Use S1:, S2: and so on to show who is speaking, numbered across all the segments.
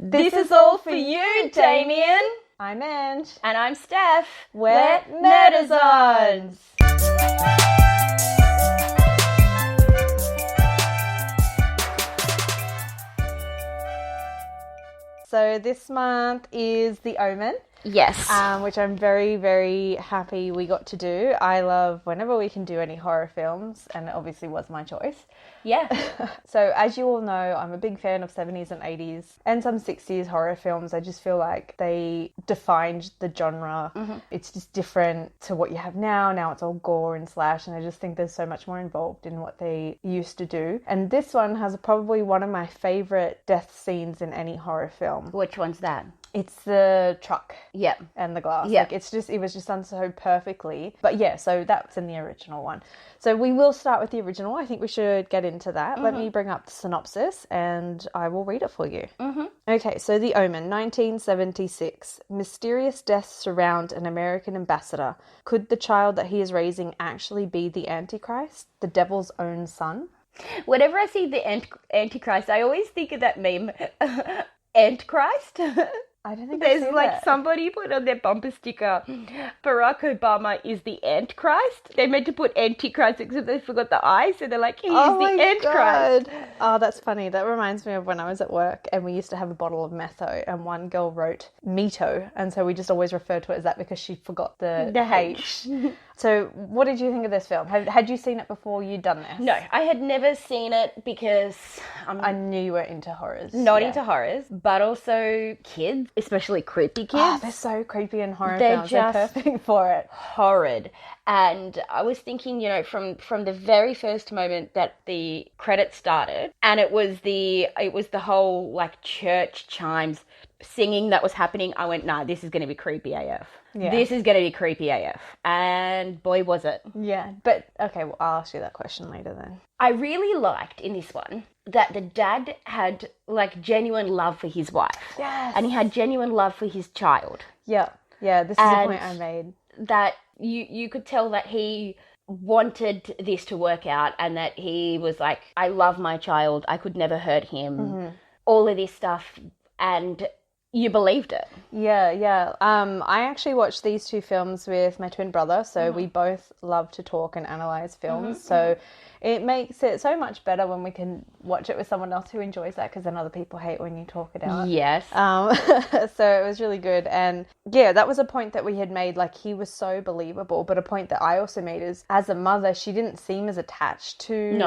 S1: This is all for you, Damien.
S2: I'm Ange.
S1: And I'm Steph.
S2: We're Nerdazons. So this month is The Omen.
S1: Yes.
S2: Which I'm very, very happy we got to do. I love whenever we can do any horror films, and it obviously was my choice.
S1: Yeah.
S2: So as you all know, I'm a big fan of 70s and 80s and some 60s horror films. I just feel like they defined the genre. Mm-hmm. It's just different to what you have now. Now it's all gore and slash, and I just think there's so much more involved in what they used to do. And this one has probably one of my favourite death scenes in any horror film.
S1: Which one's that?
S2: It's the truck.
S1: Yep.
S2: And the glass.
S1: Yep.
S2: Like it was just done so perfectly. But yeah, so that's in the original one. So we will start with the original. I think we should get into that. Mm-hmm. Let me bring up the synopsis and I will read it for you. Mm-hmm. Okay, so The Omen, 1976. Mysterious deaths surround an American ambassador. Could the child that he is raising actually be the Antichrist, the devil's own son?
S1: Whenever I see the Antichrist, I always think of that meme, Antichrist.
S2: I don't think
S1: there's like
S2: that.
S1: Somebody put on their bumper sticker, Barack Obama is the Antichrist. They meant to put Antichrist except they forgot the I, so they're like, he's the Antichrist.
S2: God. Oh, that's funny. That reminds me of when I was at work and we used to have a bottle of Metho and one girl wrote Mito, and so we just always referred to it as that because she forgot the H. So what did you think of this film? Had you seen it before you'd done this?
S1: No, I had never seen it because
S2: I knew you were into horrors.
S1: Not into horrors, but also kids, especially creepy kids.
S2: Oh, they're so creepy in horror films. They're perfect for it.
S1: Horrid. And I was thinking, from the very first moment that the credits started, and it was the whole like church chimes singing that was happening, I went, nah, this is going to be creepy AF. Yeah. This is going to be creepy AF. And boy, was it.
S2: Yeah, but okay, well, I'll ask you that question later then.
S1: I really liked in this one that the dad had like genuine love for his wife.
S2: Yes.
S1: And he had genuine love for his child.
S2: Yeah, this is the point I made.
S1: That you could tell that he wanted this to work out and that he was like, I love my child, I could never hurt him, mm-hmm. all of this stuff, and you believed it.
S2: Yeah. I actually watched these two films with my twin brother, so mm-hmm. we both love to talk and analyse films, mm-hmm. so it makes it so much better when we can watch it with someone else who enjoys that, because then other people hate when you talk it out.
S1: Yes.
S2: So it was really good, and yeah, that was a point that we had made, like he was so believable, but a point that I also made is, as a mother, she didn't seem as attached to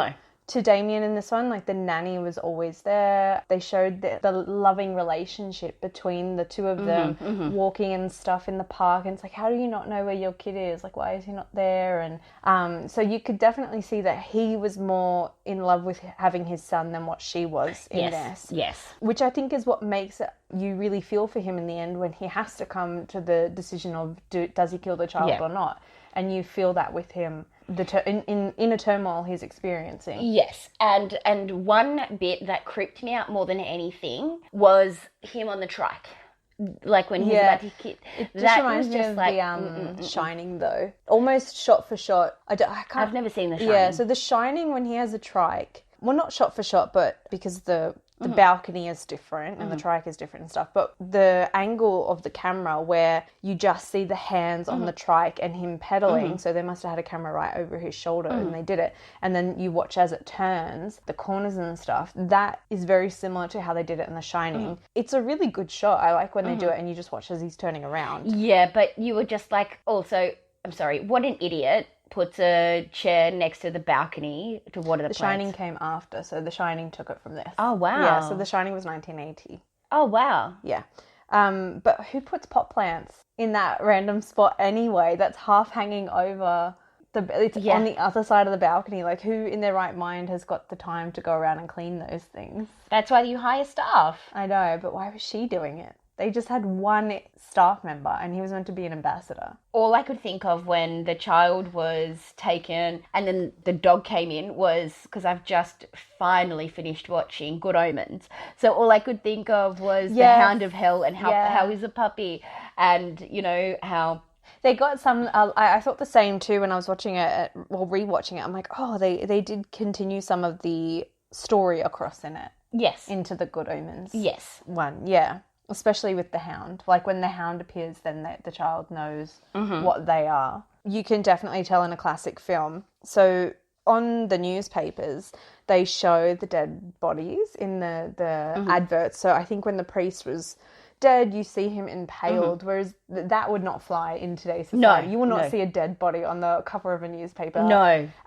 S2: Damien in this one. Like the nanny was always there. They showed the loving relationship between the two of them, mm-hmm. walking and stuff in the park, and it's like, how do you not know where your kid is? Like, why is he not there? And so you could definitely see that he was more in love with having his son than what she was in this.
S1: Yes.
S2: Which I think is what makes it, you really feel for him in the end when he has to come to the decision of does he kill the child or not, and you feel that with him. In a turmoil he's experiencing.
S1: Yes, and one bit that creeped me out more than anything was him on the trike. Like when he's about to hit.
S2: It just reminds me of like, the Shining though. Almost shot for shot.
S1: I've never seen The Shining.
S2: Yeah, so The Shining when he has a trike, well not shot for shot, but because the balcony is different and the trike is different and stuff, but the angle of the camera where you just see the hands on the trike and him pedaling, so they must have had a camera right over his shoulder and they did it, and then you watch as it turns, the corners and stuff, that is very similar to how they did it in The Shining. It's a really good shot. I like when they do it and you just watch as he's turning around.
S1: Yeah, but you were just like, also, I'm sorry, what an idiot puts a chair next to the balcony to water the plants.
S2: The Shining came after, so The Shining took it from this.
S1: Oh, wow.
S2: Yeah, so The Shining was 1980.
S1: Oh, wow.
S2: Yeah. But who puts pot plants in that random spot anyway that's half hanging over it's on the other side of the balcony? Like, who in their right mind has got the time to go around and clean those things?
S1: That's why you hire staff.
S2: I know, but why was she doing it? They just had one staff member and he was meant to be an ambassador.
S1: All I could think of when the child was taken and then the dog came in was, because I've just finally finished watching Good Omens. So all I could think of was the Hound of Hell and how he's a puppy, and, how...
S2: They got some, I thought the same too when I was watching it, rewatching it. I'm like, oh, they did continue some of the story across in it.
S1: Yes.
S2: into the Good Omens.
S1: Yes.
S2: One, yeah. Especially with the Hound. Like, when the Hound appears, then the child knows what they are. You can definitely tell in a classic film. So on the newspapers, they show the dead bodies in the adverts. So I think when the priest was dead, you see him impaled, whereas that would not fly in today's society. You will not see a dead body on the cover of a newspaper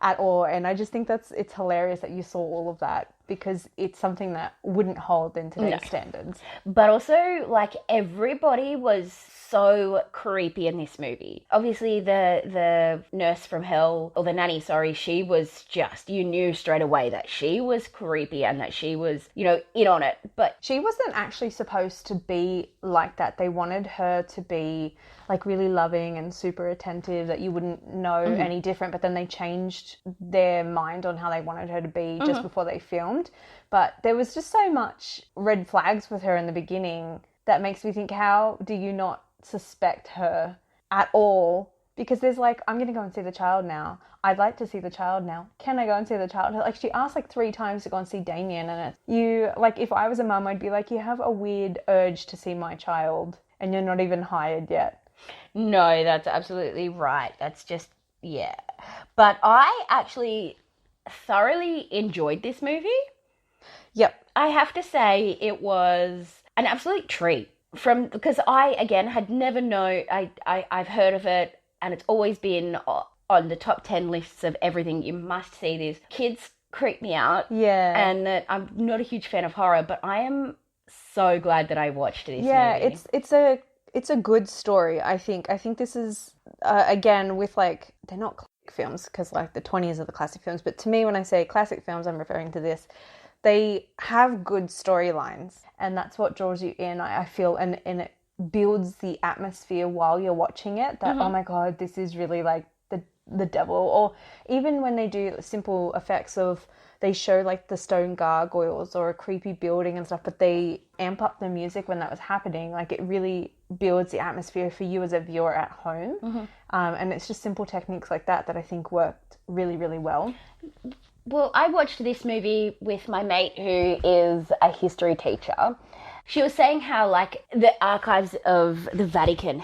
S2: at all. And I just think it's hilarious that you saw all of that, because it's something that wouldn't hold in today's standards.
S1: But also, like, everybody was so creepy in this movie. Obviously, the nurse from hell, or the nanny, sorry, she was just, you knew straight away that she was creepy and that she was, you know, in on it. But
S2: she wasn't actually supposed to be like that. They wanted her to be, like, really loving and super attentive, that you wouldn't know any different. But then they changed their mind on how they wanted her to be just before they filmed. But there was just so much red flags with her in the beginning that makes me think, how do you not suspect her at all? Because there's like, I'm going to go and see the child now. I'd like to see the child now. Can I go and see the child? Like, she asked like 3 times to go and see Damien, and you, like, if I was a mum, I'd be like, you have a weird urge to see my child and you're not even hired yet.
S1: No, that's absolutely right. That's just, yeah. But I actually thoroughly enjoyed this movie.
S2: Yep.
S1: I have to say it was an absolute treat, because I, again, had never known, I've heard of it, and it's always been on the top 10 lists of everything. You must see this. Kids creep me out.
S2: Yeah.
S1: And I'm not a huge fan of horror, but I am so glad that I watched this movie.
S2: Yeah, it's a good story, I think. I think this is, again, with, like, they're not classic films, because, like, the 20s are the classic films, but to me, when I say classic films, I'm referring to this. They have good storylines, and that's what draws you in, I feel, and it builds the atmosphere while you're watching it, that, oh my God, this is really, like, the devil. Or even when they do simple effects of, they show like the stone gargoyles or a creepy building and stuff, but they amp up the music when that was happening. Like, it really builds the atmosphere for you as a viewer at home. And it's just simple techniques like that I think worked really, really well.
S1: Well, I watched this movie with my mate who is a history teacher. She was saying how, like, the archives of the Vatican,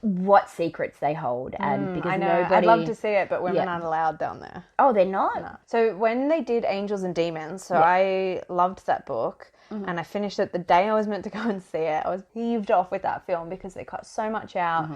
S1: what secrets they hold, and because
S2: I know, I'd love to see it, but women aren't allowed down there.
S1: Oh, they're not?
S2: No. So when they did Angels and Demons, I loved that book, and I finished it the day I was meant to go and see it. I was heaved off with that film because they cut so much out.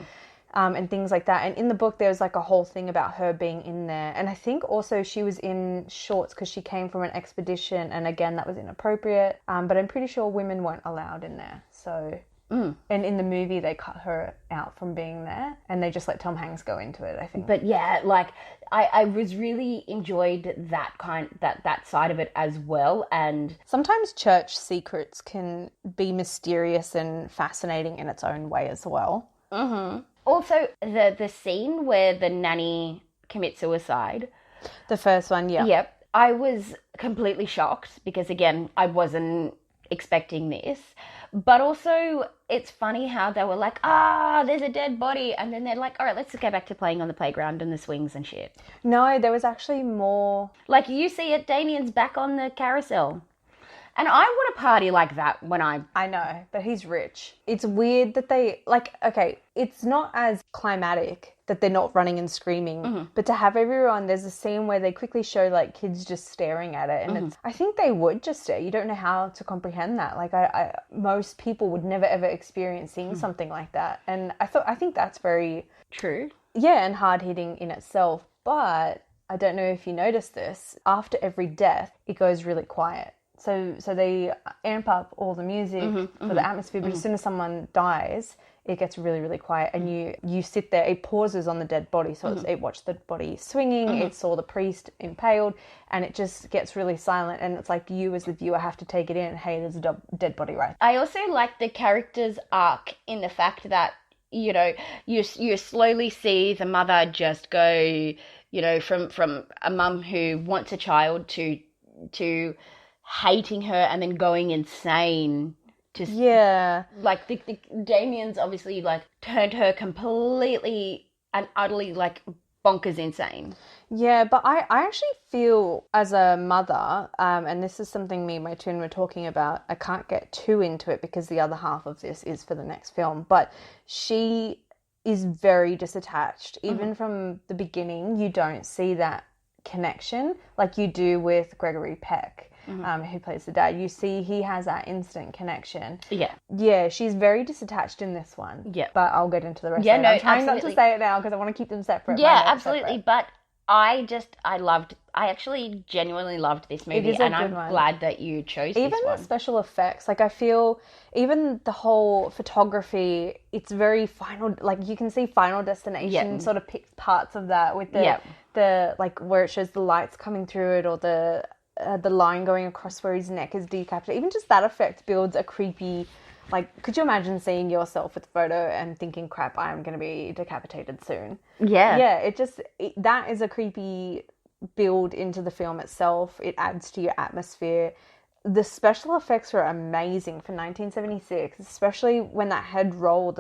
S2: And things like that. And in the book, there was like a whole thing about her being in there. And I think also she was in shorts because she came from an expedition. And again, that was inappropriate. But I'm pretty sure women weren't allowed in there. So, and in the movie, they cut her out from being there. And they just let Tom Hanks go into it, I think.
S1: But yeah, like, I was really enjoyed that side of it as well. And
S2: sometimes church secrets can be mysterious and fascinating in its own way as well.
S1: Also, the scene where the nanny commits suicide.
S2: The first one, yeah.
S1: Yep. I was completely shocked because, again, I wasn't expecting this. But also, it's funny how they were like, there's a dead body. And then they're like, all right, let's go back to playing on the playground and the swings and shit.
S2: No, there was actually more.
S1: Like, you see it, Damien's back on the carousel. And I want a party like that when I
S2: know, but he's rich. It's weird that they, like, okay, it's not as climatic that they're not running and screaming, but to have everyone, there's a scene where they quickly show, like, kids just staring at it, and it's, I think they would just stare. You don't know how to comprehend that. Like, most people would never, ever experience seeing something like that. And I think that's very
S1: true.
S2: Yeah, and hard-hitting in itself. But I don't know if you noticed this, after every death, it goes really quiet. So they amp up all the music for the atmosphere, but as soon as someone dies, it gets really, really quiet, and you sit there. It pauses on the dead body, so it watched the body swinging, it saw the priest impaled, and it just gets really silent, and it's like you as the viewer have to take it in. Hey, there's a dead body right there.
S1: I also like the character's arc in the fact that, you know, you slowly see the mother just go, you know, from a mum who wants a child to hating her and then going insane. Like, the Damien's obviously, like, turned her completely and utterly, like, bonkers insane.
S2: Yeah, but I actually feel as a mother, and this is something me and my twin were talking about, I can't get too into it because the other half of this is for the next film, but she is very disattached. Even from the beginning, you don't see that connection like you do with Gregory Peck. Who plays the dad. You see he has that instant connection.
S1: Yeah.
S2: Yeah, she's very disattached in this one.
S1: Yeah.
S2: But I'll get into the rest
S1: Yeah,
S2: of it.
S1: no,
S2: I'm trying
S1: absolutely.
S2: not to say it now because I want to keep them separate.
S1: Yeah, absolutely. Separate. But I actually genuinely loved this movie, and I'm glad that you chose this one.
S2: Even the special effects, like I feel, even the whole photography, it's very Final, like you can see Final Destination sort of picks parts of that with the like where it shows the lights coming through it, or the line going across where his neck is decapitated. Even just that effect builds a creepy, like, could you imagine seeing yourself with a photo and thinking, crap, I'm going to be decapitated soon? Yeah. Yeah, that is a creepy build into the film itself. It adds to your atmosphere. The special effects were amazing for 1976, especially when that head rolled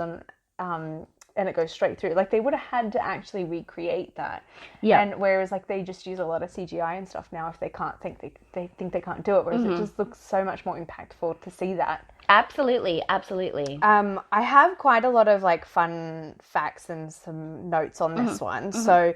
S2: and it goes straight through. Like, they would have had to actually recreate that. Yeah. And whereas, like, they just use a lot of CGI and stuff now if they can't they think they can't do it. Whereas it just looks so much more impactful to see that.
S1: Absolutely, absolutely.
S2: I have quite a lot of, like, fun facts and some notes on this one. So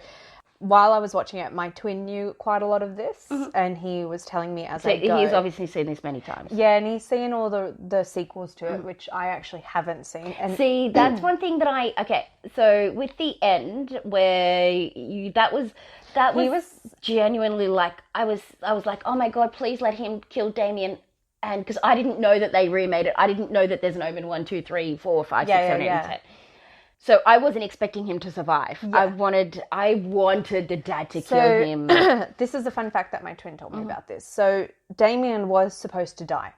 S2: while I was watching it, my twin knew quite a lot of this, and he was telling me as I go.
S1: He's obviously seen this many times.
S2: Yeah, and he's seen all the sequels to it, which I actually haven't seen. And
S1: see, that's one thing that okay, so with the end where that was genuinely like, I was like, oh my God, please let him kill Damien. And because I didn't know that they remade it. I didn't know that there's an Omen 1, 2, 3, 4, 5, 6, 7, 8, and 10. So I wasn't expecting him to survive. Yeah. I wanted the dad to kill him.
S2: This is a fun fact that my twin told me about this. So Damien was supposed to die.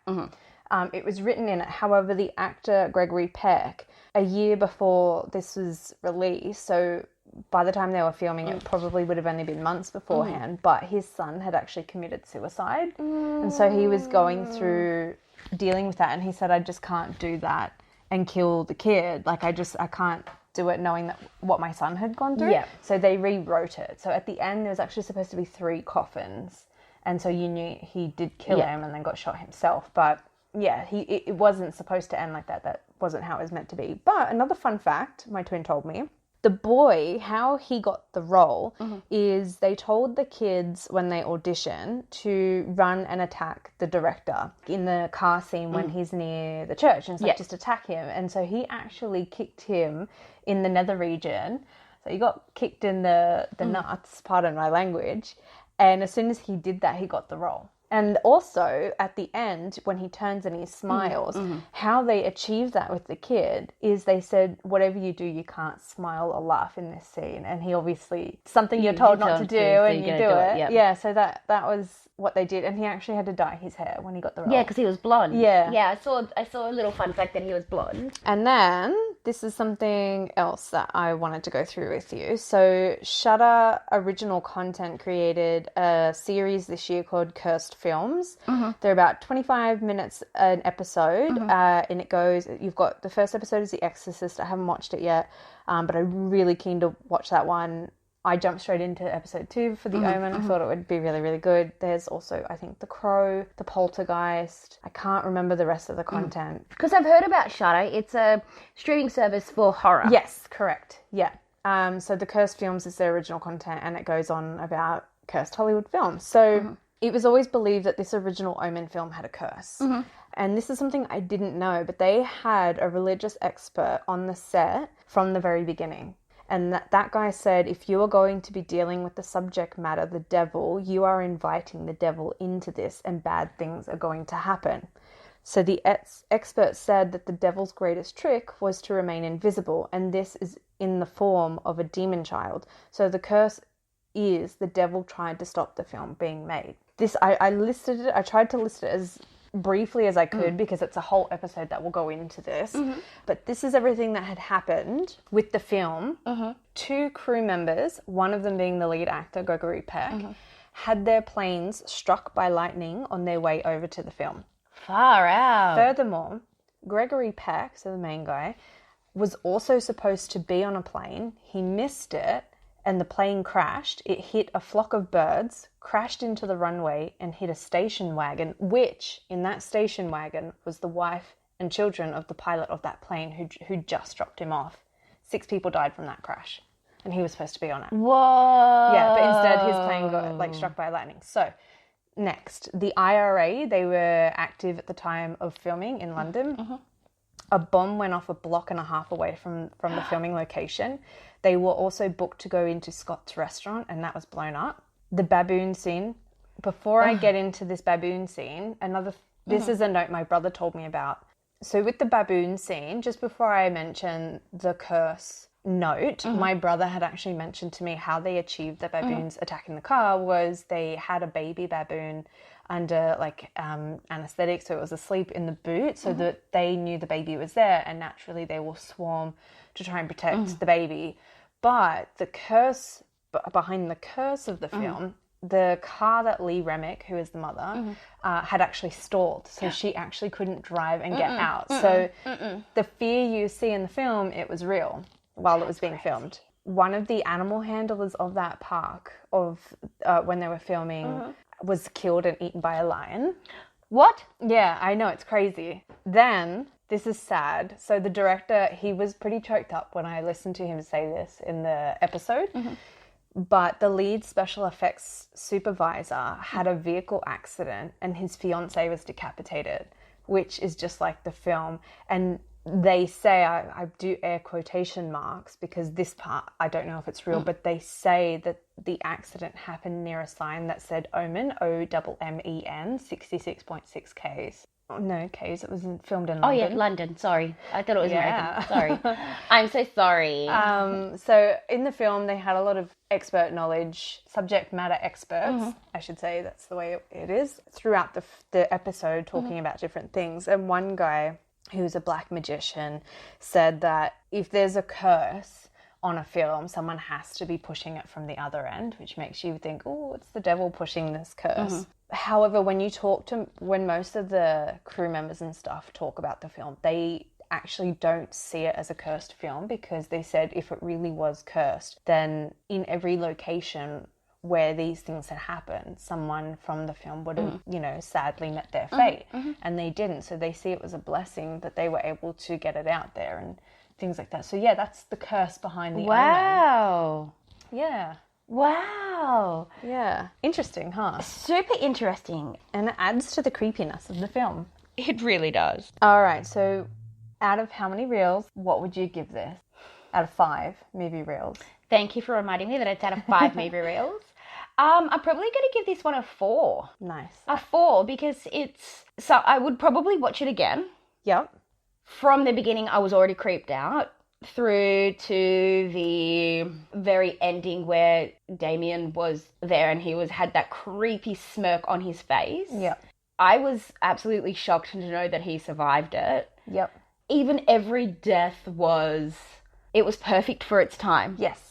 S2: It was written in it. However, the actor Gregory Peck, a year before this was released, so by the time they were filming, it probably would have only been months beforehand, but his son had actually committed suicide. And so he was going through dealing with that, and he said, I just can't do that and kill the kid. Like, I can't do it knowing that what my son had gone through. Yeah. So they rewrote it. So at the end, there was actually supposed to be 3 coffins. And so you knew he did kill him and then got shot himself. But yeah, it wasn't supposed to end like that. That wasn't how it was meant to be. But another fun fact my twin told me, the boy, how he got the role is they told the kids when they audition to run and attack the director in the car scene when he's near the church, and so just attack him. And so he actually kicked him in the nether region. So he got kicked in the nuts, pardon my language. And as soon as he did that, he got the role. And also, at the end, when he turns and he smiles, how they achieve that with the kid is they said, whatever you do, you can't smile or laugh in this scene. And he obviously, something you're told not to do, and you do it. Yep. Yeah, so that was what they did. And he actually had to dye his hair when he got the role.
S1: Yeah, because he was blonde.
S2: Yeah.
S1: Yeah, I saw a little fun fact that he was blonde.
S2: And then, this is something else that I wanted to go through with you. So, Shudder Original Content created a series this year called Cursed Films. They're about 25 minutes an episode, and it goes, you've got, the first episode is The Exorcist. I haven't watched it yet, but I'm really keen to watch that one. I jumped straight into episode 2 for The Omen. I thought it would be really, really good. There's also, I think, The Crow, The Poltergeist. I can't remember the rest of the content.
S1: Because I've heard about Shudder. It's a streaming service for horror.
S2: Yes, correct. Yeah. So the Cursed Films is their original content, and it goes on about cursed Hollywood films. So it was always believed that this original Omen film had a curse. And this is something I didn't know, but they had a religious expert on the set from the very beginning. And that guy said, if you are going to be dealing with the subject matter, the devil, you are inviting the devil into this, and bad things are going to happen. So the expert said that the devil's greatest trick was to remain invisible, and this is in the form of a demon child. So the curse is the devil tried to stop the film being made. This, I listed it, I tried to list it as briefly as I could because it's a whole episode that will go into this. But this is everything that had happened with the film. 2 crew members, one of them being the lead actor, Gregory Peck, had their planes struck by lightning on their way over to the film.
S1: Far out.
S2: Furthermore, Gregory Peck, so the main guy, was also supposed to be on a plane. He missed it, and the plane crashed. It hit a flock of birds, crashed into the runway, and hit a station wagon, which, in that station wagon, was the wife and children of the pilot of that plane who just dropped him off. 6 people died from that crash, and he was supposed to be on it.
S1: Whoa.
S2: Yeah, but instead his plane got struck by lightning. So, next, the IRA, they were active at the time of filming in London. Mm-hmm. A bomb went off a block and a half away from the filming location. They were also booked to go into Scott's restaurant, and that was blown up. The baboon scene. Before I get into this baboon scene, this is a note my brother told me about. So with the baboon scene, just before I mention the curse note, my brother had actually mentioned to me how they achieved the baboons attacking the car was they had a baby baboon under anesthetic, so it was asleep in the boot, so that they knew the baby was there, and naturally they will swarm to try and protect the baby. But the curse, behind the curse of the film, the car that Lee Remick, who is the mother, had actually stalled, so she actually couldn't drive and get out. So the fear you see in the film, it was real while it was being filmed. One of the animal handlers of that park, when they were filming, was killed and eaten by a lion.
S1: What?
S2: Yeah, I know, it's crazy. Then, this is sad. So the director, he was pretty choked up when I listened to him say this in the episode. But the lead special effects supervisor had a vehicle accident and his fiancée was decapitated, which is just like the film. And they say, I do air quotation marks because this part, I don't know if it's real, but they say that the accident happened near a sign that said Omen, O-M-M-E-N, 66.6 Ks. Oh, no, Ks, it was filmed in London.
S1: Oh, yeah, London, sorry. I thought it was American. Sorry. I'm so sorry.
S2: So in the film, they had a lot of expert knowledge, subject matter experts, I should say, that's the way it is, throughout the episode talking about different things. And one guy, who's a black magician, said that if there's a curse on a film, someone has to be pushing it from the other end, which makes you think, oh, it's the devil pushing this curse. However, when most of the crew members and stuff talk about the film, they actually don't see it as a cursed film, because they said if it really was cursed, then in every location where these things had happened, someone from the film would have, sadly met their fate. And they didn't. So they see it was a blessing that they were able to get it out there and things like that. So yeah, that's the curse behind the Omen.
S1: Wow.
S2: Yeah.
S1: Wow.
S2: Yeah. Interesting, huh?
S1: Super interesting.
S2: And it adds to the creepiness of the film.
S1: It really does.
S2: All right. So out of how many reels, what would you give this? Out of 5 movie reels.
S1: Thank you for reminding me that it's out of 5 movie reels. I'm probably going to give this one a 4.
S2: Nice.
S1: A 4 because so I would probably watch it again.
S2: Yep.
S1: From the beginning, I was already creeped out through to the very ending where Damien was there and he had that creepy smirk on his face.
S2: Yep.
S1: I was absolutely shocked to know that he survived it.
S2: Yep.
S1: Even every death was perfect for its time.
S2: Yes.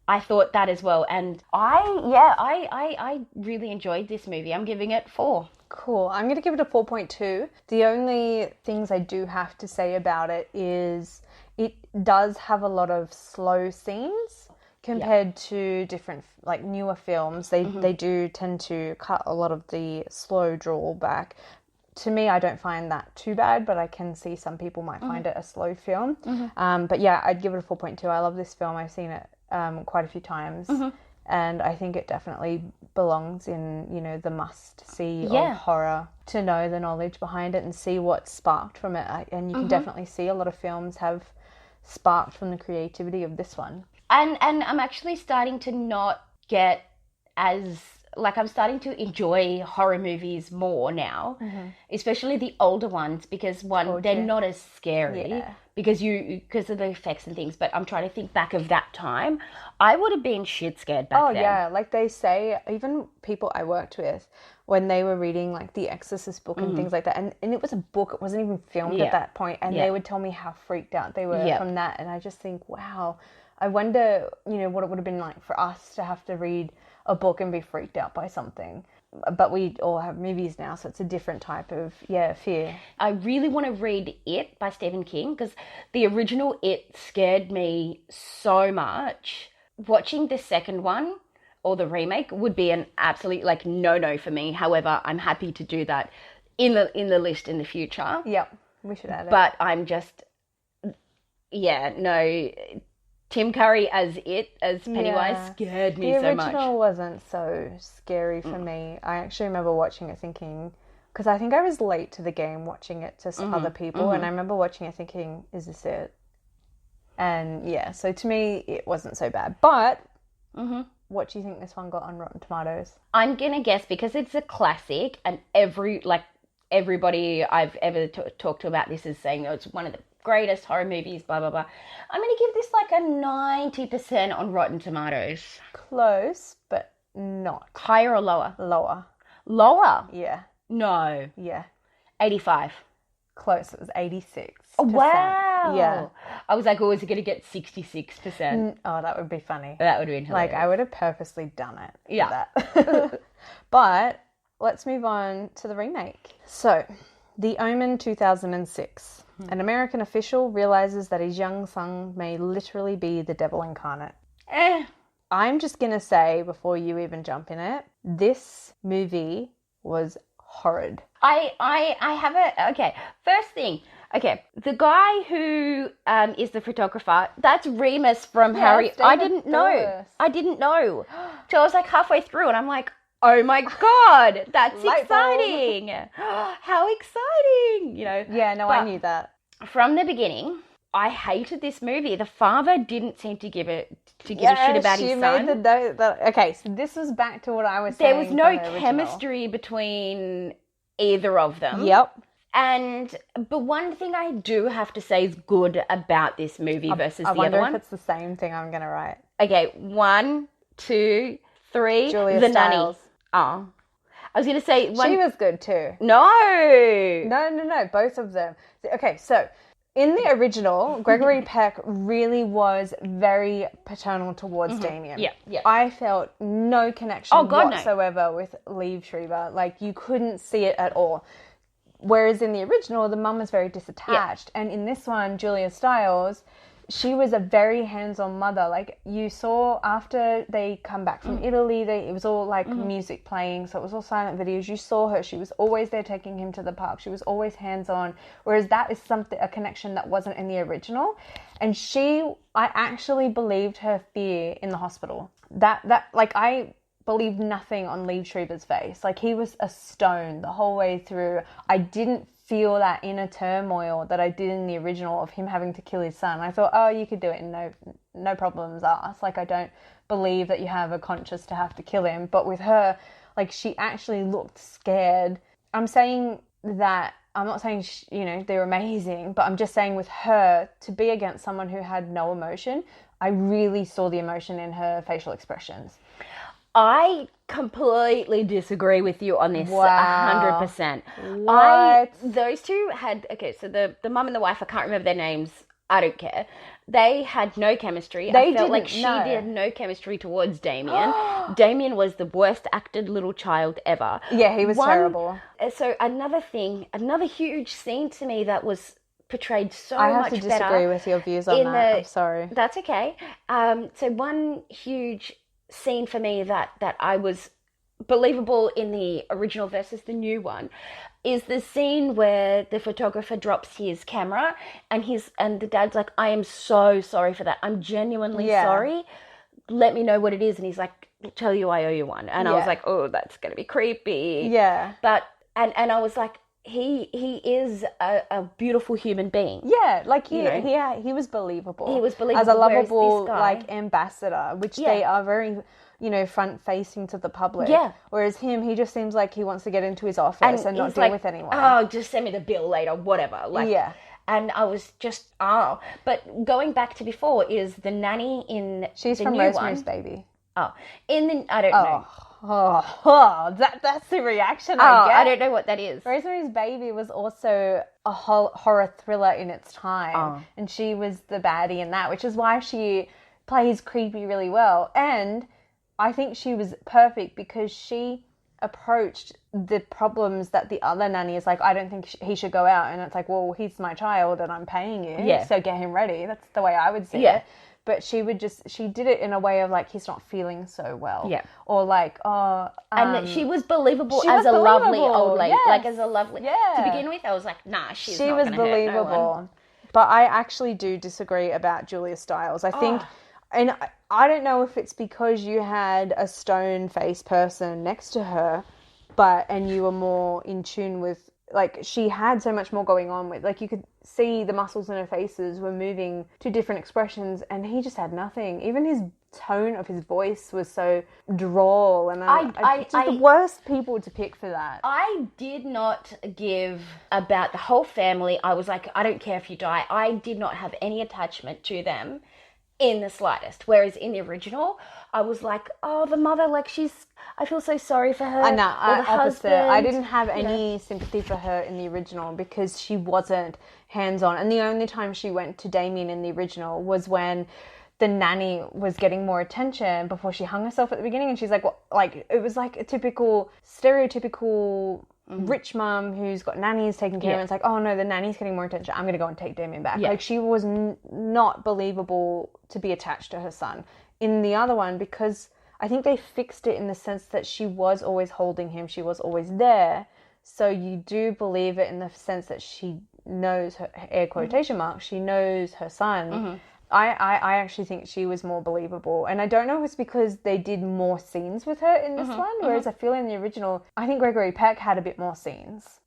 S1: I thought that as well. And I really enjoyed this movie. I'm giving it 4.
S2: Cool. I'm going to give it a 4.2. The only things I do have to say about it is it does have a lot of slow scenes compared to different, like, newer films. They do tend to cut a lot of the slow drawl back. To me, I don't find that too bad, but I can see some people might find it a slow film. But yeah, I'd give it a 4.2. I love this film. I've seen it quite a few times. And I think it definitely belongs in, the must-see of horror, to know the knowledge behind it and see what's sparked from it. And you can definitely see a lot of films have sparked from the creativity of this one.
S1: And I'm actually starting to not get as... I'm starting to enjoy horror movies more now, especially the older ones, because they're not as scary because of the effects and things. But I'm trying to think back of that time. I would have been shit scared back then.
S2: Oh yeah, like they say, even people I worked with, when they were reading like the Exorcist book and things like that, and it was a book, it wasn't even filmed at that point, and they would tell me how freaked out they were from that, and I just think, wow, I wonder, what it would have been like for us to have to read a book and be freaked out by something. But we all have movies now, so it's a different type of, fear.
S1: I really want to read It by Stephen King, because the original It scared me so much, watching the second one or the remake would be an absolute like no for me. However, I'm happy to do that in the list in the future.
S2: Yep, we should add it.
S1: But I'm just, yeah, no. Tim Curry as Pennywise scared me so much.
S2: The original wasn't so scary for me. I actually remember watching it thinking, because I think I was late to the game watching it to other people, and I remember watching it thinking, is this it? And yeah, so to me, it wasn't so bad. But what do you think this one got on Rotten Tomatoes? I'm
S1: going to guess, because it's a classic, and everybody I've ever talked to about this is saying, oh, it's one of the greatest horror movies, blah, blah, blah. I'm going to give this like a 90% on Rotten Tomatoes.
S2: Close, but not.
S1: Higher or lower?
S2: Lower.
S1: Lower?
S2: Yeah.
S1: No.
S2: Yeah.
S1: 85.
S2: Close. It was 86%.
S1: Oh, wow.
S2: Yeah.
S1: I was like, oh, is it going to get 66%?
S2: Oh, that would be funny.
S1: That would have been hilarious.
S2: Like, I would have purposely done it.
S1: Yeah.
S2: That. But let's move on to the remake. So, The Omen 2006. An American official realizes that his young son may literally be the devil incarnate. I'm just going to say, before you even jump in it, this movie was horrid.
S1: I have a... Okay, first thing. Okay, the guy who is the photographer, that's Remus from Harry. I didn't know. So I was like halfway through and I'm like, oh my God, that's exciting. How exciting, you know.
S2: Yeah, no, I knew that.
S1: From the beginning, I hated this movie. The father didn't seem to give a shit about his son.
S2: Made the note that, okay, so this was back to what I was saying.
S1: There was no chemistry between either of them.
S2: Yep.
S1: But one thing I do have to say is good about this movie versus the other one.
S2: I wonder if it's the same thing I'm going to write.
S1: Okay, 1, 2, 3.
S2: Julia
S1: the
S2: Stiles.
S1: Nanny. Oh. I was going to say...
S2: She was good too.
S1: No,
S2: both of them. Okay, so in the original, Gregory Peck really was very paternal towards Damien.
S1: Yeah.
S2: I felt no connection whatsoever with Liev Schreiber. Like, you couldn't see it at all. Whereas in the original, the mum was very disattached. Yeah. And in this one, Julia Stiles, she was a very hands-on mother. Like, you saw after they come back from Italy, it was all like music playing, so it was all silent videos. You saw her. She was always there taking him to the park. She was always hands-on. Whereas that is a connection that wasn't in the original. And I actually believed her fear in the hospital. I believed nothing on Liev Schreiber's face. Like, he was a stone the whole way through. I didn't feel that inner turmoil that I did in the original of him having to kill his son. I thought, oh, you could do it and no problems asked. Like, I don't believe that you have a conscience to have to kill him. But with her, like, she actually looked scared. I'm not saying they're amazing, but I'm just saying with her, to be against someone who had no emotion, I really saw the emotion in her facial expressions.
S1: I completely disagree with you on this.
S2: Wow.
S1: 100%.
S2: What?
S1: Those two had... Okay, so the mum and the wife, I can't remember their names. I don't care. They had no chemistry. I felt like she did no chemistry towards Damien. Damien was the worst acted little child ever.
S2: Yeah, he was terrible.
S1: So another huge scene to me that was portrayed so much better.
S2: I have to disagree with your views on that. I'm sorry.
S1: That's okay. So one huge scene for me that I was believable in the original versus the new one is the scene where the photographer drops his camera and the dad's like, I am so sorry for that. I'm genuinely sorry. Let me know what it is. And he's like, I'll tell you I owe you one. And I was like, oh, that's going to be creepy.
S2: Yeah.
S1: But, and I was like, he is a beautiful human being.
S2: Yeah, like he was believable.
S1: He was believable
S2: as a lovable like ambassador, which they are very, front facing to the public. Yeah. Whereas he just seems like he wants to get into his office and not deal with anyone.
S1: Oh, just send me the bill later, whatever. Like, yeah. And I was just But going back to before is the nanny in
S2: She's
S1: the
S2: from
S1: new
S2: Rosemary's
S1: one.
S2: Baby.
S1: Oh, I don't know.
S2: That's the reaction I get.
S1: I don't know what that is.
S2: Rosemary's Baby was also a horror thriller in its time. And she was the baddie in that, which is why she plays creepy really well. And I think she was perfect because she approached the problems that the other nanny is like, I don't think he should go out. And it's like, well, he's my child and I'm paying you. So get him ready. That's the way I would see it. But she did it in a way of like, he's not feeling so well. Yeah. Or like,
S1: and she was believable as a lovely old lady. Like as a lovely, to begin with, I was like, nah, she was believable. Hurt no one.
S2: But I actually do disagree about Julia Stiles. I think, and I don't know if it's because you had a stone-faced person next to her, and you were more in tune with, like, she had so much more going on with, like, you could see the muscles in her faces were moving to different expressions, and he just had nothing. Even his tone of his voice was so droll, and I the worst people to pick for that.
S1: I did not give about the whole family. I was like, I don't care if you die. I did not have any attachment to them in the slightest. Whereas in the original, I was like, oh, the mother, like I feel so sorry for her.
S2: No, opposite. I didn't have any sympathy for her in the original because she wasn't hands-on. And the only time she went to Damien in the original was when the nanny was getting more attention before she hung herself at the beginning. And she's like, what? Like, it was like a typical, stereotypical rich mum who's got nannies taking care of. And it's like, oh no, the nanny's getting more attention. I'm going to go and take Damien back. Like, she was not believable to be attached to her son. In the other one, because I think they fixed it in the sense that she was always holding him. She was always there. So you do believe it in the sense that she knows her, air quotation marks, she knows her son. I actually think she was more believable. And I don't know if it's because they did more scenes with her in this one, whereas I feel in the original, I think Gregory Peck had a bit more scenes.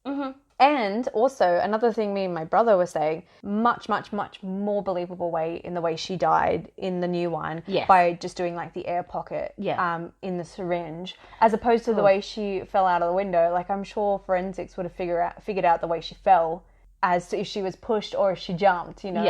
S2: And also, another thing me and my brother were saying, much, much, much more believable way in the way she died in the new one by just doing like the air pocket in the syringe, as opposed to the way she fell out of the window. Like, I'm sure forensics would have figured out the way she fell as to if she was pushed or if she jumped, you know?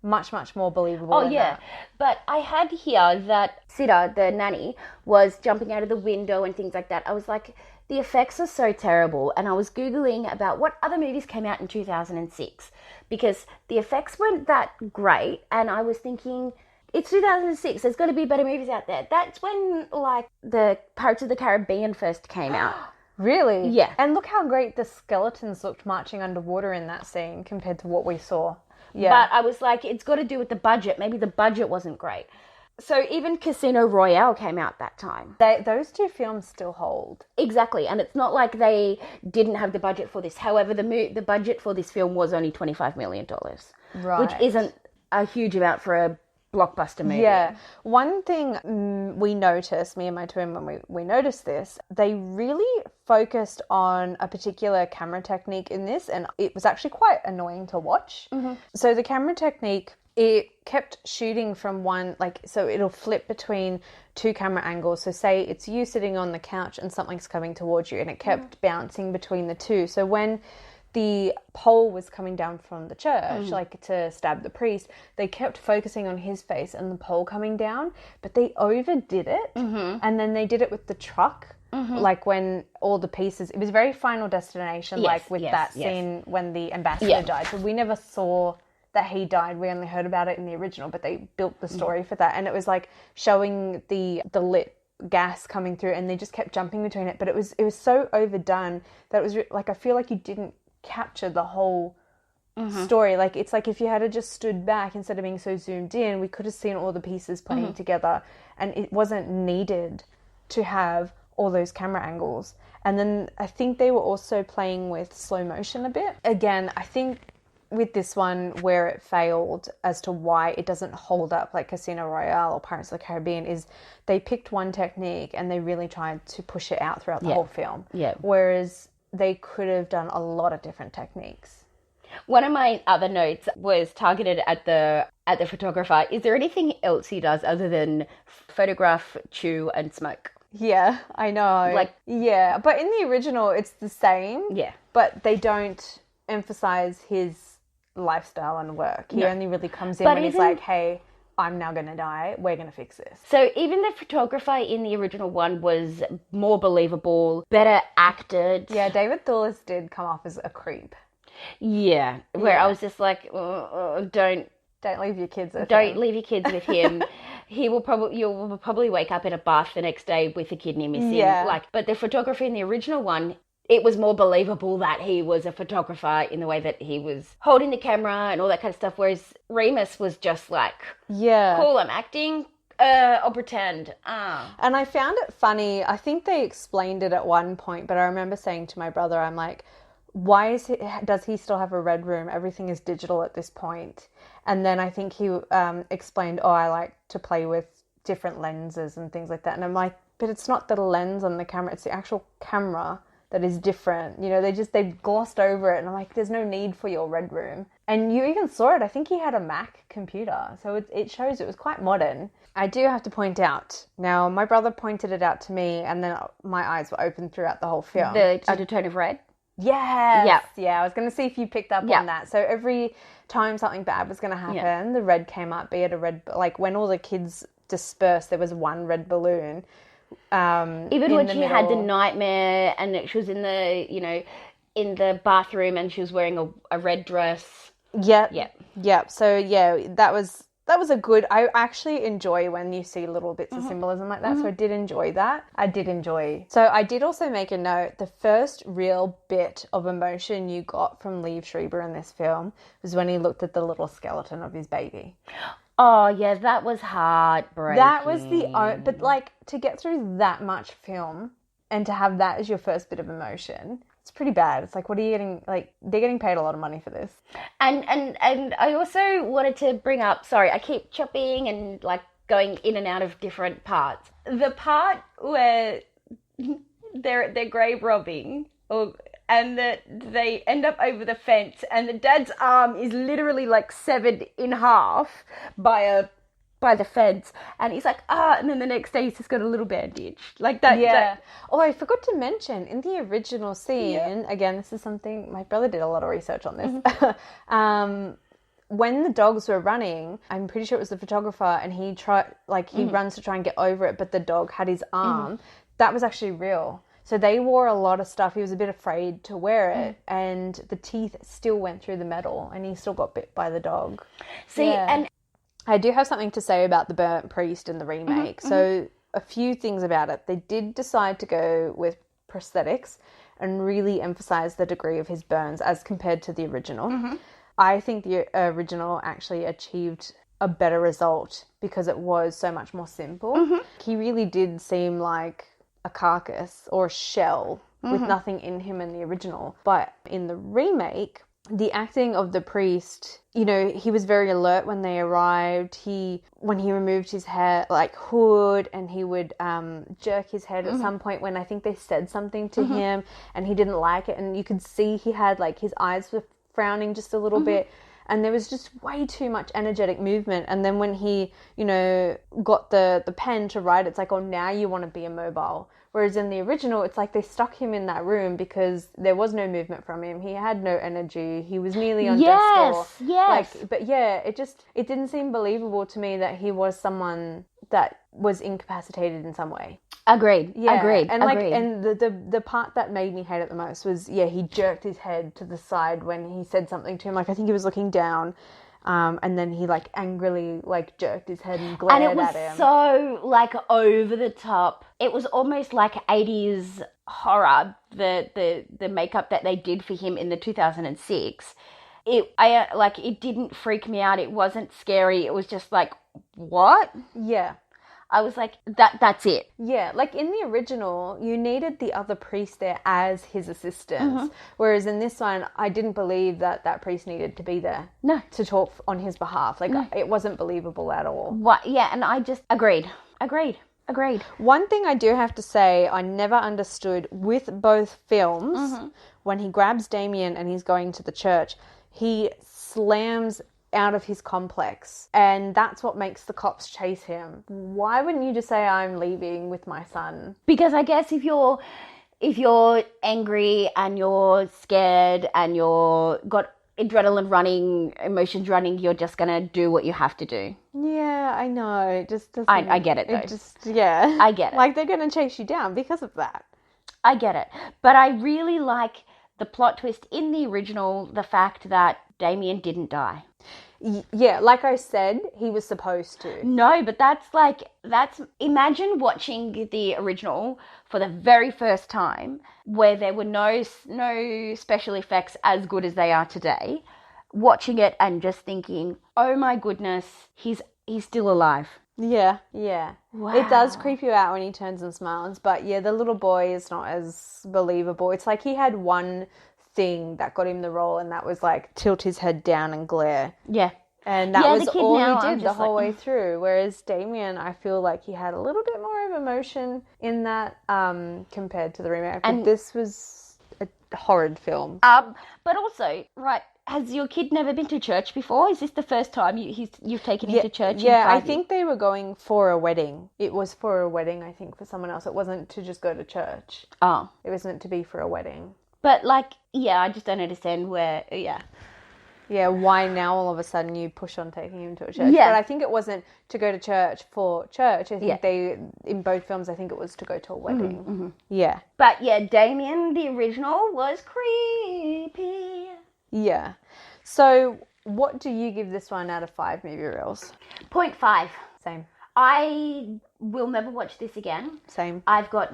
S2: Much, much more believable than that.
S1: But I had here that Sita, the nanny, was jumping out of the window and things like that. I was like, the effects are so terrible. And I was Googling about what other movies came out in 2006 because the effects weren't that great. And I was thinking, it's 2006. There's got to be better movies out there. That's when, like, the Pirates of the Caribbean first came out.
S2: Really?
S1: Yeah.
S2: And look how great the skeletons looked marching underwater in that scene compared to what we saw. Yeah.
S1: But I was like, it's got to do with the budget. Maybe the budget wasn't great. So even Casino Royale came out that time.
S2: Those two films still hold.
S1: Exactly. And it's not like they didn't have the budget for this. However, the budget for this film was only $25 million. Right. Which isn't a huge amount for a blockbuster movie.
S2: Yeah. One thing we noticed, me and my twin, when we noticed this, they really focused on a particular camera technique in this, and it was actually quite annoying to watch. So the camera technique, it kept shooting from one, like, so it'll flip between two camera angles. So say it's you sitting on the couch and something's coming towards you, and it kept bouncing between the two. So when the pole was coming down from the church, like to stab the priest, they kept focusing on his face and the pole coming down, but they overdid it. And then they did it with the truck, like when all the pieces, it was very Final Destination, like with that scene when the ambassador died. So we never saw that he died. We only heard about it in the original, but they built the story for that. And it was like showing the lit gas coming through, and they just kept jumping between it. But it was so overdone that it was like, I feel like you didn't capture the whole story. Like, it's like if you had just stood back instead of being so zoomed in, we could have seen all the pieces playing together, and it wasn't needed to have all those camera angles. And then I think they were also playing with slow motion a bit. Again, I think with this one, where it failed as to why it doesn't hold up like Casino Royale or Pirates of the Caribbean, is they picked one technique and they really tried to push it out throughout the whole film. Whereas they could have done a lot of different techniques.
S1: One of my other notes was targeted at the photographer. Is there anything else he does other than photograph, chew, and smoke?
S2: Yeah, I know. Like, yeah, but in the original, it's the same. Yeah, but they don't emphasize his lifestyle and work. He only really comes in when he's like, "Hey, I'm now going to die. We're going to fix this."
S1: So even the photographer in the original one was more believable, better acted.
S2: Yeah, David Thewlis did come off as a creep.
S1: Yeah, where I was just like, don't
S2: leave your kids with him.
S1: Don't leave your kids with him. you'll probably wake up in a bath the next day with a kidney missing.
S2: Yeah.
S1: But the photography in the original one, it was more believable that he was a photographer in the way that he was holding the camera and all that kind of stuff. Whereas Remus was just like, cool, I'm acting. I'll pretend.
S2: And I found it funny. I think they explained it at one point, but I remember saying to my brother, I'm like, does he still have a red room? Everything is digital at this point. And then I think he explained, I like to play with different lenses and things like that. And I'm like, but it's not the lens on the camera, it's the actual camera that is different. You know, they glossed over it, and I'm like, there's no need for your red room. And you even saw it. I think he had a Mac computer, so it shows it was quite modern. I do have to point out, now my brother pointed it out to me, and then my eyes were open throughout the whole film.
S1: The undertone of red?
S2: Yes. Yeah, I was going to see if you picked up on that. So every time something bad was going to happen, the red came up, be it a red, like when all the kids dispersed, there was one red balloon.
S1: Even when she had the nightmare and she was in the bathroom and she was wearing a red dress.
S2: Yep. So that was a good. I actually enjoy when you see little bits of symbolism like that. So I did enjoy that. So I did also make a note. The first real bit of emotion you got from Liev Schreiber in this film was when he looked at the little skeleton of his baby.
S1: Oh, yeah, that was heartbreaking.
S2: That was but like to get through that much film and to have that as your first bit of emotion, it's pretty bad. It's like, what are you getting? Like, they're getting paid a lot of money for this.
S1: And I also wanted to bring up, sorry, I keep chopping and like going in and out of different parts. The part where they're grave robbing and that they end up over the fence and the dad's arm is literally like severed in half by the fence, and he's like, and then the next day he's just got a little bandage like that.
S2: I forgot to mention in the original scene, again, this is something my brother did a lot of research on this. When the dogs were running, I'm pretty sure it was the photographer, and he runs to try and get over it, but the dog had his arm. That was actually real. So they wore a lot of stuff. He was a bit afraid to wear it, and the teeth still went through the metal, and he still got bit by the dog. And I do have something to say about the burnt priest in the remake. So a few things about it. They did decide to go with prosthetics and really emphasize the degree of his burns as compared to the original. I think the original actually achieved a better result because it was so much more simple. He really did seem like a carcass or a shell with nothing in him in the original. But in the remake, the acting of the priest, you know, he was very alert when they arrived. When he removed his hair, like hood, and he would jerk his head at some point when I think they said something to him and he didn't like it. And you could see he had like his eyes were frowning just a little bit. And there was just way too much energetic movement. And then when he, you know, got the pen to write, it's like, oh, now you want to be immobile. Whereas in the original, it's like they stuck him in that room because there was no movement from him. He had no energy. He was nearly on death's door.
S1: Yes.
S2: But yeah, it didn't seem believable to me that he was someone that was incapacitated in some way.
S1: Agreed.
S2: And the part that made me hate it the most was, he jerked his head to the side when he said something to him. Like, I think he was looking down, and then he like angrily like jerked his head and glared at him.
S1: And it was so like over the top. It was almost like 80s horror. The makeup that they did for him in the 2006. It didn't freak me out. It wasn't scary. It was just like, what?
S2: Yeah.
S1: I was like, that's it.
S2: Yeah, like in the original, you needed the other priest there as his assistant. Whereas in this one, I didn't believe that priest needed to be there.
S1: No.
S2: To talk on his behalf. Like, it wasn't believable at all.
S1: What? Yeah, and I just agreed.
S2: One thing I do have to say, I never understood with both films, when he grabs Damien and he's going to the church, he slams out of his complex, and that's what makes the cops chase him. Why wouldn't you just say, I'm leaving with my son?
S1: Because I guess if you're angry and you're scared and you're got adrenaline running, emotions running, you're just gonna do what you have to do.
S2: Yeah, I know. It just doesn't.
S1: I get it though.
S2: I
S1: get it.
S2: Like, they're gonna chase you down because of that.
S1: I get it, but I really like the plot twist in the original. The fact that Damien didn't die.
S2: Yeah, like I said, he was supposed to.
S1: No, but that's imagine watching the original for the very first time where there were no special effects as good as they are today. Watching it and just thinking, "Oh my goodness, he's still alive."
S2: Yeah, yeah.
S1: Wow.
S2: It does creep you out when he turns and smiles, but yeah, the little boy is not as believable. It's like he had one thing that got him the role, and that was like tilt his head down and glare.
S1: Yeah.
S2: And that was all
S1: now,
S2: he did the whole way through. Whereas Damien, I feel like he had a little bit more of emotion in that compared to the remake. And this was a horrid film.
S1: But also, right, has your kid never been to church before? Is this the first time you've taken him to church?
S2: Yeah, I think they were going for a wedding. It was for a wedding, I think, for someone else. It wasn't to just go to church.
S1: Oh.
S2: It was meant to be for a wedding.
S1: But, like, yeah, I just don't understand where, yeah.
S2: Yeah, why now all of a sudden you push on taking him to a church? Yeah. But I think it wasn't to go to church for church. I think in both films, I think it was to go to a wedding. Mm-hmm. Yeah.
S1: But yeah, Damien, the original, was creepy.
S2: Yeah. So what do you give this one out of 5 movie reels?
S1: 0.5.
S2: Same.
S1: I will never watch this again.
S2: Same.
S1: I've got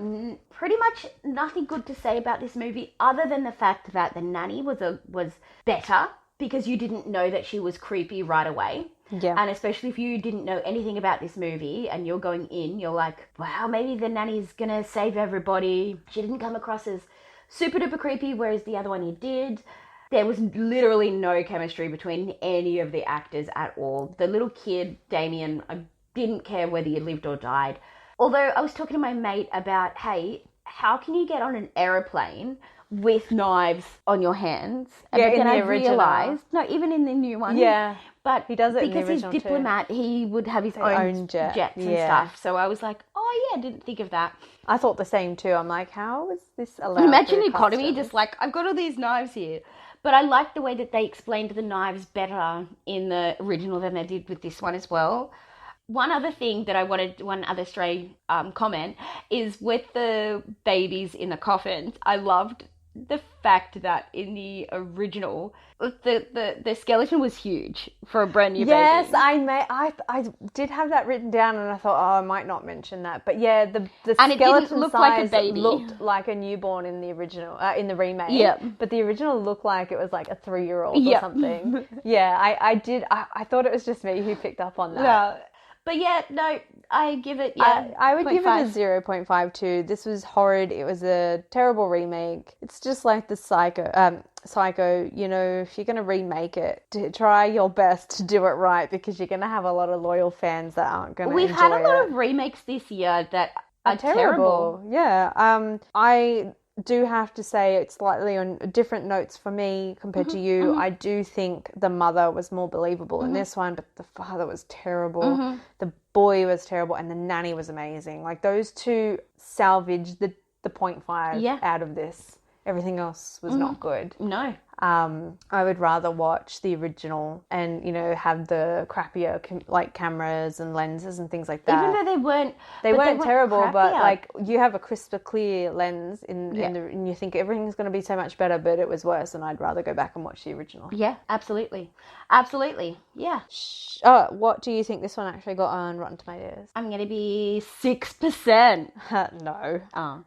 S1: pretty much nothing good to say about this movie other than the fact that the nanny was better because you didn't know that she was creepy right away.
S2: Yeah.
S1: And especially if you didn't know anything about this movie and you're going in, you're like, wow, maybe the nanny's going to save everybody. She didn't come across as super duper creepy, whereas the other one he did. There was literally no chemistry between any of the actors at all. The little kid, Damien, I didn't care whether you lived or died. Although I was talking to my mate about, hey, how can you get on an aeroplane with knives on your hands?
S2: And yeah, then I realized,
S1: no, even in the new one.
S2: Yeah.
S1: But
S2: he does it
S1: because he's diplomat, he would have his own jets and stuff. So I was like, oh yeah, I didn't think of that.
S2: I thought the same too. I'm like, how is this allowed?
S1: Imagine economy, just like, I've got all these knives here. But I like the way that they explained the knives better in the original than they did with this one as well. One other thing that I wanted, one other stray comment, is with the babies in the coffins. I loved the fact that in the original, the skeleton was huge for a brand new baby.
S2: Yes, I did have that written down, and I thought, I might not mention that. But yeah, the
S1: and
S2: skeleton
S1: it didn't look
S2: size
S1: like a baby.
S2: Looked like a newborn in the original, in the remake.
S1: Yeah.
S2: But the original looked like it was like a 3-year-old or something. Yeah, I thought it was just me who picked up on that.
S1: No. But yeah, no, I give it,
S2: I would give it a 0.52. This was horrid. It was a terrible remake. It's just like the Psycho, you know, if you're going to remake it, try your best to do it right because you're going to have a lot of loyal fans that aren't going to enjoy it.
S1: We've had a lot of remakes this year that are terrible.
S2: Yeah. I do have to say it's slightly on different notes for me compared to you. I do think the mother was more believable in this one, but the father was terrible. The boy was terrible, and the nanny was amazing. Like, those two salvaged the 0.5 out of this. Everything else was not good.
S1: No.
S2: I would rather watch the original and, you know, have the crappier cameras and lenses and things like that.
S1: Even though they weren't
S2: terrible,
S1: crappier.
S2: But like you have a crisper, clear lens and you think everything's going to be so much better, but it was worse, and I'd rather go back and watch the original.
S1: Yeah, absolutely, yeah.
S2: What do you think this one actually got on Rotten Tomatoes?
S1: I'm going to be 6%.
S2: No.
S1: Oh.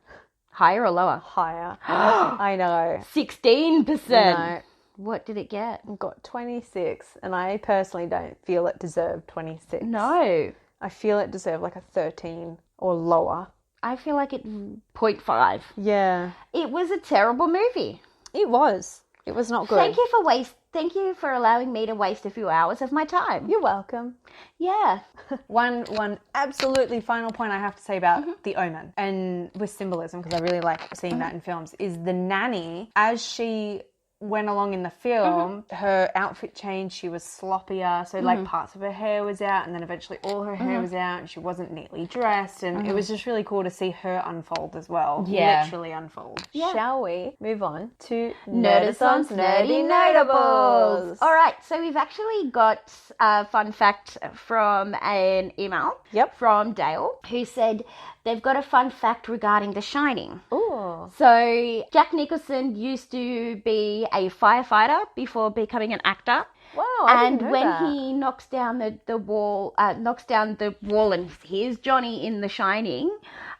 S1: Higher or lower?
S2: Higher. I know.
S1: 16%.
S2: No.
S1: What did it get?
S2: It got 26, and I personally don't feel it deserved 26.
S1: No.
S2: I feel it deserved like a 13 or lower.
S1: I feel like it 0.5.
S2: Yeah.
S1: It was a terrible movie.
S2: It was. It was not good.
S1: Thank you for allowing me to waste a few hours of my time.
S2: You're welcome.
S1: Yeah.
S2: One absolutely final point I have to say about the Omen, and with symbolism, because I really like seeing that in films, is the nanny, as she went along in the film, her outfit changed. She was sloppier, so like parts of her hair was out, and then eventually all her hair was out, and she wasn't neatly dressed, and it was just really cool to see her unfold as well.
S1: Yeah.
S2: Literally unfold.
S1: Yeah.
S2: Shall we move on to
S1: Nerdison's Nerdy Notables? All right, so we've actually got a fun fact from an email from Dale, who said they've got a fun fact regarding The Shining.
S2: Ooh.
S1: So Jack Nicholson used to be a firefighter before becoming an actor.
S2: Wow, I
S1: and
S2: didn't know
S1: when
S2: that.
S1: he knocks down the wall, and here's Johnny in The Shining.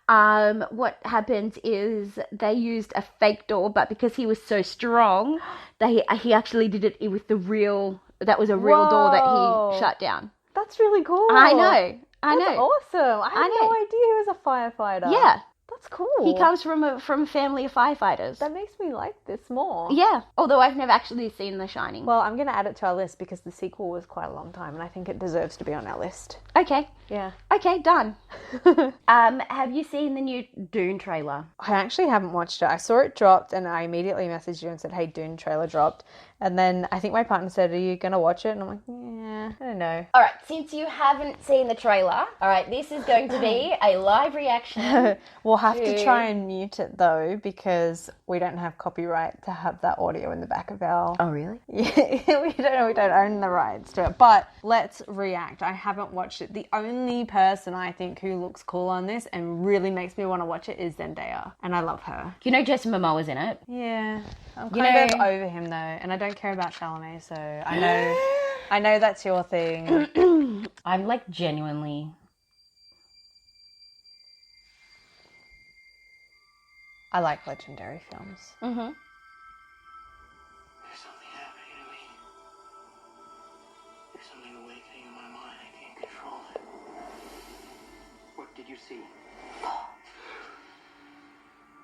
S1: What happens is they used a fake door, but because he was so strong, he actually did it with the real. That was a real door that
S2: Whoa.
S1: he shut down.
S2: That's really cool.
S1: I know.
S2: That's awesome. I had no idea he was a firefighter.
S1: Yeah.
S2: That's cool.
S1: He comes from a family of firefighters.
S2: That makes me like this more.
S1: Yeah. Although I've never actually seen The Shining.
S2: Well, I'm going to add it to our list because the sequel was quite a long time and I think it deserves to be on our list.
S1: Okay.
S2: Yeah.
S1: Okay, done. Have you seen the new Dune trailer?
S2: I actually haven't watched it. I saw it dropped and I immediately messaged you and said, hey, Dune trailer dropped. And then I think my partner said, are you going to watch it? And I'm like, yeah, I don't know.
S1: All right, since you haven't seen the trailer, all right, this is going to be a live reaction.
S2: We'll have to try and mute it though because we don't have copyright to have that audio in the back of our...
S1: Oh, really?
S2: Yeah, we don't own the rights to it. But let's react. I haven't watched it. The only person I think who looks cool on this and really makes me want to watch it is Zendaya. And I love her.
S1: You know Jason Momoa's in it?
S2: Yeah. I'm kind of over him though. And I don't care about Chalamet, so I know that's your thing.
S1: I'm like genuinely...
S2: I like legendary films.
S1: Mm-hmm.
S3: There's something happening to me. There's something awakening in my mind. I can't control it. What did you see?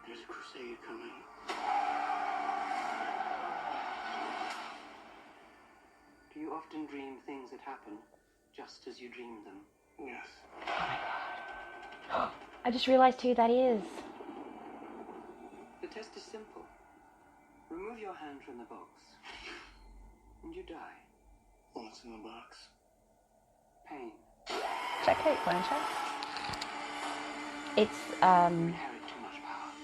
S3: There's a crusade coming. Do you often dream things that happen just as you dreamed them? Yes.
S1: Oh my god. I just realised who that is.
S3: The test is simple. Remove your hand from the box, and you die. What's in the box? Pain.
S2: Is that Kate Blanchett?
S1: It's,
S3: You inherit too much power.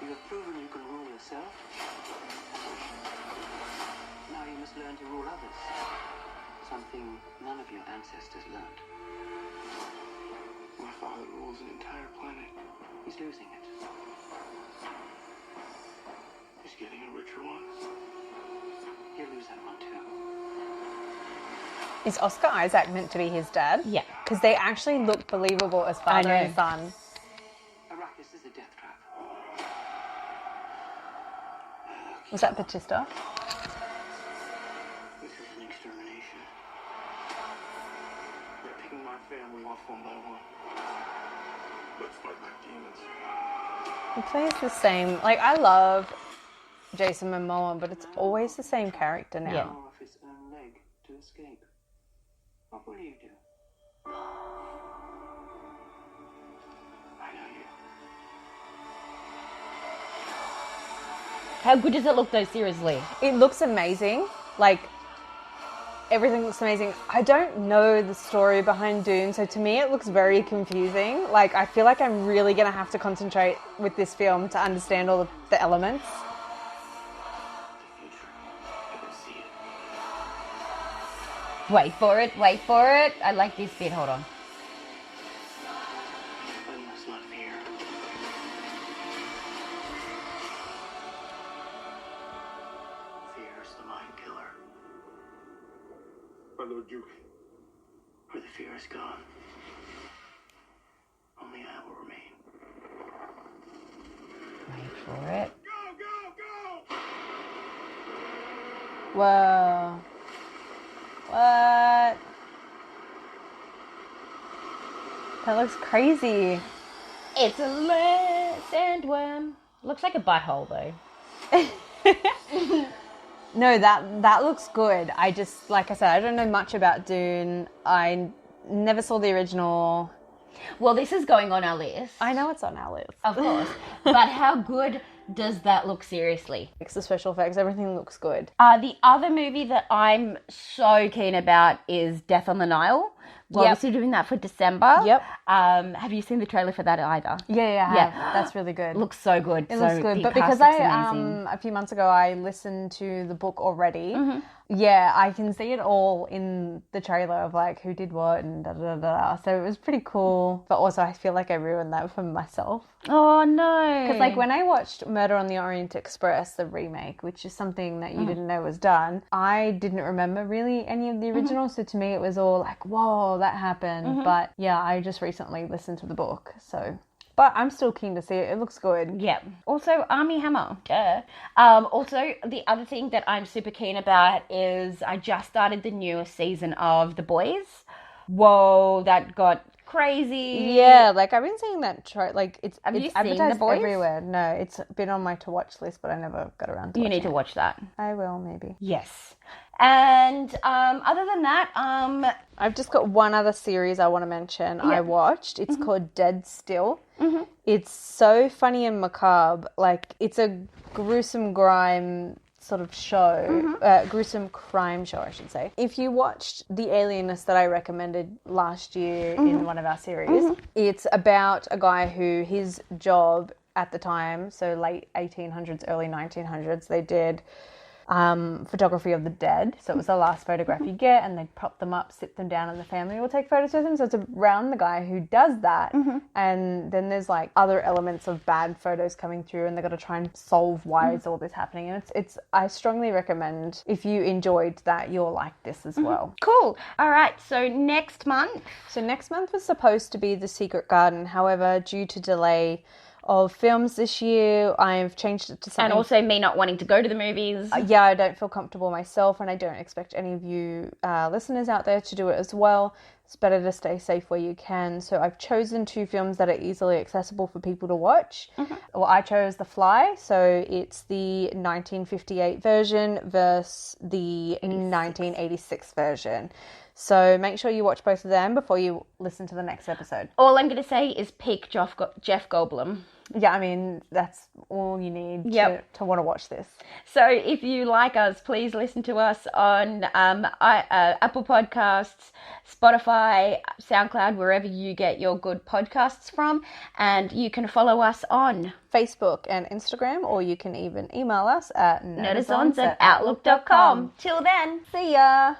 S3: You have proven you can rule yourself. Now you must learn to rule others. Something none of your ancestors learned. My father rules an entire planet. He's losing it. He's getting a richer one. He'll lose that one too.
S2: Is Oscar Isaac meant to be his dad?
S1: Yeah.
S2: Because they actually look believable as father and son.
S3: Arrakis is a death trap.
S2: Was that Batista?
S3: This is an extermination. They're picking my family off one by one. Let's fight like demons.
S2: He plays the same. Like, I love Jason Momoa, but it's always the same character now.
S1: Yeah.
S3: Off his own leg to escape. What will you do? I know you.
S1: How good does it look though, seriously?
S2: It looks amazing. Like, everything looks amazing. I don't know the story behind Dune, so to me it looks very confusing. Like, I feel like I'm really going to have to concentrate with this film to understand all the elements.
S3: The future. I can see it.
S1: Wait for it, wait for it. I like this bit, hold on.
S3: I must not fear. Fear is the mind killer. My Lord Duke. Where the fear is gone, only I will remain.
S1: Wait for it.
S3: Go, go, go!
S2: Whoa. What? That looks crazy.
S1: It's a sandworm. Looks like a butthole though.
S2: No, that looks good. I just, like I said, I don't know much about Dune. I never saw the original.
S1: Well, this is going on our list.
S2: I know it's on our list.
S1: Of course. But how good does that look, seriously?
S2: The special effects, everything looks good.
S1: The other movie that I'm so keen about is Death on the Nile, Well,
S2: Yep.
S1: we're doing that for December.
S2: Yep.
S1: Have you seen the trailer for that either?
S2: Yeah, I have. That's really good.
S1: It looks so good.
S2: It looks good. But because a few months ago I listened to the book already, yeah, I can see it all in the trailer of like who did what and da da da da. So it was pretty cool. But also I feel like I ruined that for myself.
S1: Oh no.
S2: Because like when I watched Murder on the Orient Express, the remake, which is something that you didn't know was done, I didn't remember really any of the original. So to me it was all like, whoa, that happened. But yeah, I just recently listened to the book. So... But I'm still keen to see it. It looks good.
S1: Yeah. Also, Armie Hammer. Duh. Also, the other thing that I'm super keen about is I just started the newest season of The Boys. Whoa, that got crazy.
S2: Yeah, like I've been seeing that it's
S1: Have you
S2: it's
S1: seen
S2: advertised
S1: The Boys?
S2: everywhere. No, it's been on my to watch list, but I never got around to
S1: You
S2: watching
S1: need to watch that.
S2: I will, maybe.
S1: Yes. And other than that,
S2: I've just got one other series I want to mention I watched. It's called Dead Still. It's so funny and macabre. Like, it's a gruesome grime sort of show, gruesome crime show, I should say. If you watched The Alienist that I recommended last year in one of our series, it's about a guy who his job at the time, so late 1800s, early 1900s, they did photography of the dead. So it was the last photograph you get, and they'd prop them up, sit them down, and the family will take photos with them. So it's around the guy who does that. And then there's like other elements of bad photos coming through, and they've got to try and solve why is all this happening. And it's I strongly recommend, if you enjoyed that, you'll like this as well.
S1: cool. All right. So next month.
S2: So next month was supposed to be The Secret Garden. However, due to delay of films this year, I've changed it to something.
S1: And also me not wanting to go to the movies.
S2: Yeah, I don't feel comfortable myself, and I don't expect any of you listeners out there to do it as well. It's better to stay safe where you can. So I've chosen 2 films that are easily accessible for people to watch. Well, I chose The Fly, so it's the 1958 version versus the 1986 version. So make sure you watch both of them before you listen to the next episode.
S1: All I'm going to say is peak Jeff Goldblum.
S2: Yeah, I mean, that's all you need to want to watch this.
S1: So if you like us, please listen to us on Apple Podcasts, Spotify, SoundCloud, wherever you get your good podcasts from. And you can follow us on
S2: Facebook and Instagram, or you can even email us at
S1: nerdazons@outlook.com. Till then,
S2: see ya!